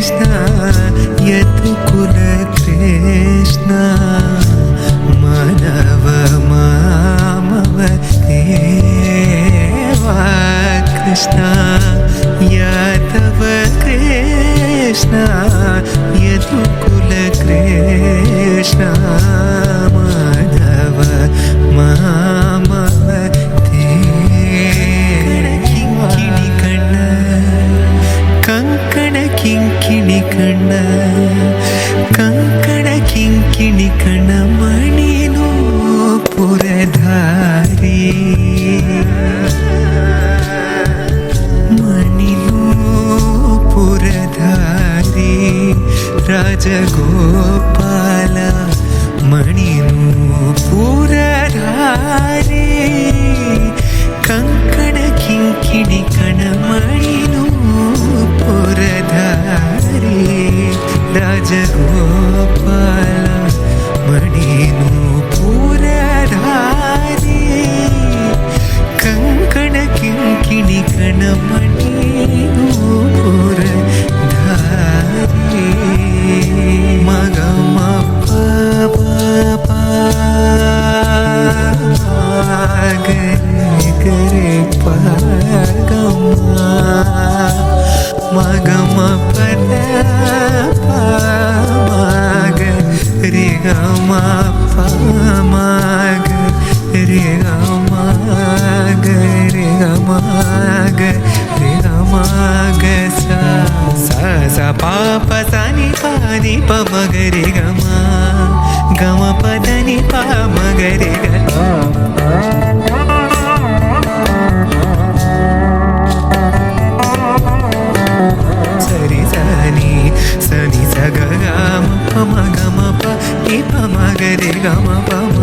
कृष्ण यदुकुल कृष्ण मानव मामव देवा कृष्ण यादव कृष्ण यदुकुल कृष्ण माधव मामव किङ्किणि कण्ण कंकण किङ्किणि कण्ण कंकण किङ्किणि कण्ण मणिनो पुरधारी मणिनो पुरधारी राजगोपाल मणिनो पुरधारी कंकण किङ्किणि कण मणिनो पुरधारी राजगोपाल मणिनो पुरधारी कंकण किङ्किणि कण मणिनो पुरधारी मगम गरे गरे पगमा मगम पद पग रे गमा पमग रे गमा रे गमा रे गमा सा सा पाप सानि पानि पमग रे गमा गम पदनि पमग रे गमा सरि सनि सनि स ग ग म प म ग म प नि प म ग रे ग म प म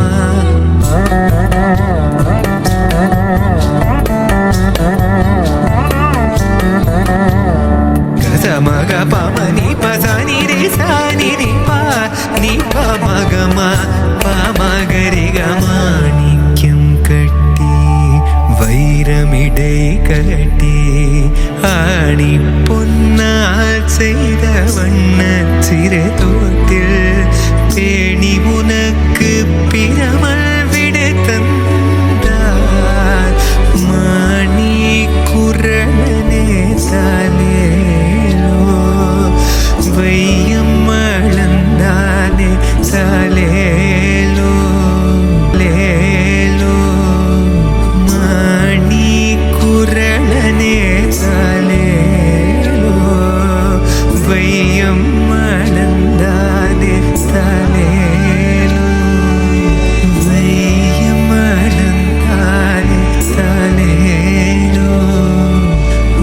ग स म ग प म नि प स नि रे स नि रे प नि प म ग म प म ग रे ग माणिक्यं कट्टि வைரமிடை கட்டி ஆணி பொன்னால் செய்த வண்ண சிறு தோட்டில் பேணி உனக்கு பிரமல் விட தந்தார் மாணி குரணனே சாலேலோ வையம் மழந்தானே சாலேலோ லேலோ குரணனே சாலேலோ வையம் மணந்தானே சாலேலோ வையம் மணந்தானே சாலேலோ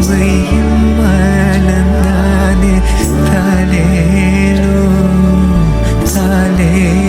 வையம் மணந்தானே சாலேலோ சாலேலோ